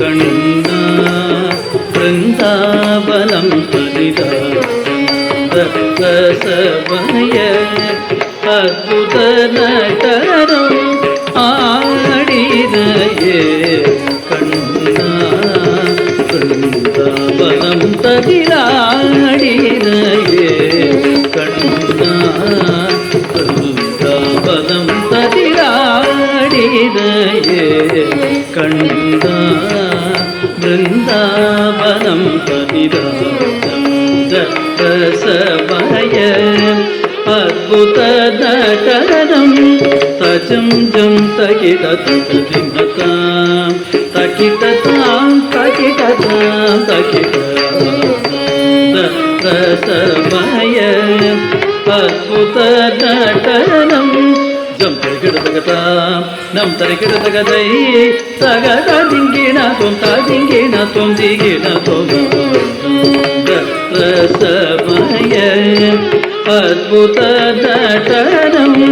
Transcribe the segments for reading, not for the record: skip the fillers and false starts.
கண்ணா பிருந்தாவனம் ரசமய அற்புத நடனம் ஆடினையே கண்ணா பிருந்தாவனம் ததிராடினையே கண்ணா பிருந்தாவனம் ததிராடினையே கண்ணா பிருந்தாவனம் ததிராசமய அற்புத நடனம் தஜம் ஜம் தகிடதாம் தகிடதாம் தகிடதாம் தகிடதாசமய அற்புத நடனம் ஜம் தகிடதகதாம் நம் தகிடதகதை தகதிங்கின தொம் ததிங்கின தொம் திகின தொம் ரசமய அற்புத நடனம்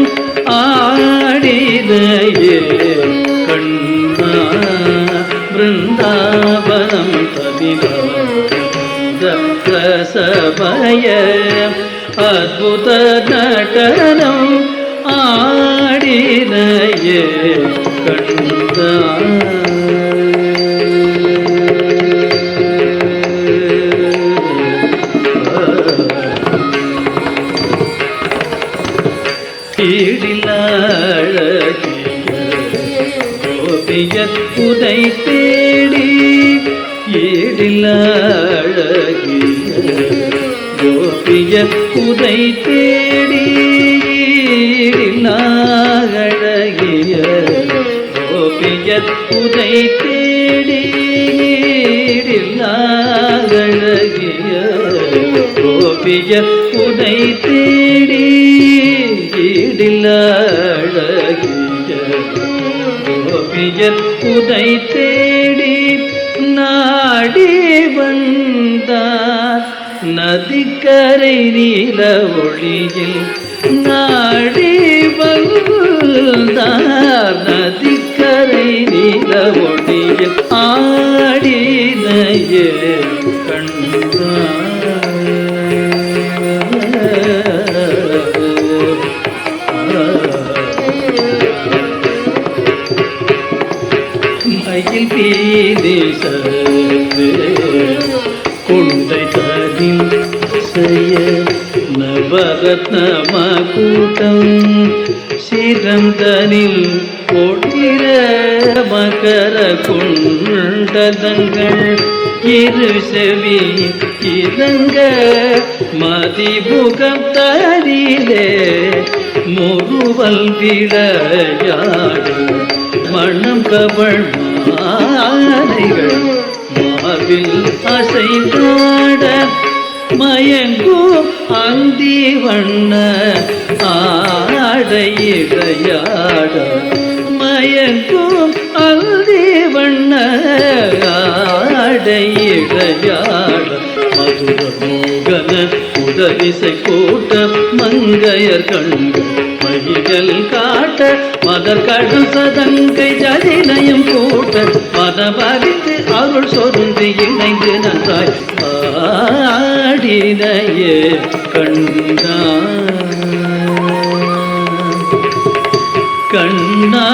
ஆடினையே கண்ணா பிருந்தாவனம் ரசமய அற்புத நடனம் ஆடினையே கண்ணா கோபியர் உதை தேடி ஈடிலழகிய கோபியர் உதை தேடி ஈடிலழகிய கோபியர் உதை தேடி ஈடிலழகிய கோபியர் உதை தேடி ஈடிலழகிய கோபியர் உதை தேடி நாடி வந்தார் நதிக்கரை நீல ஒளியில் நாடி வந்தார் நதிக்கரை நீல ஒளியில் ஆடினையே கண்டார் மயில் பீதேசத்து கொண்டை தரில் செய்ய நவரத்ன கூட்டம் சிறந்தனில் ஒட்டிர மகர குண்டலங்கள் இரு செவி இறங்க மதிமுகம் தரிலே முருவல் விளையாடு மணம் கவள் மாலைகள் மாவில் அசைந்தாட மயங்கோ அந்தி வண்ண ஆடையிடையாட மயங்கோ அந்தி வண்ண ஆடையிடையாட மதுர மோகன உதவிசை கூட்ட மங்கையர் கண்கள் மகிகள் காட்ட மதர் கடல் சதங்கை ஜதிலையும் கூட்ட மதபறித்து அருள் சொருந்து இணைந்து நன்றாய் ஆடினையே கண்ணா கண்ணா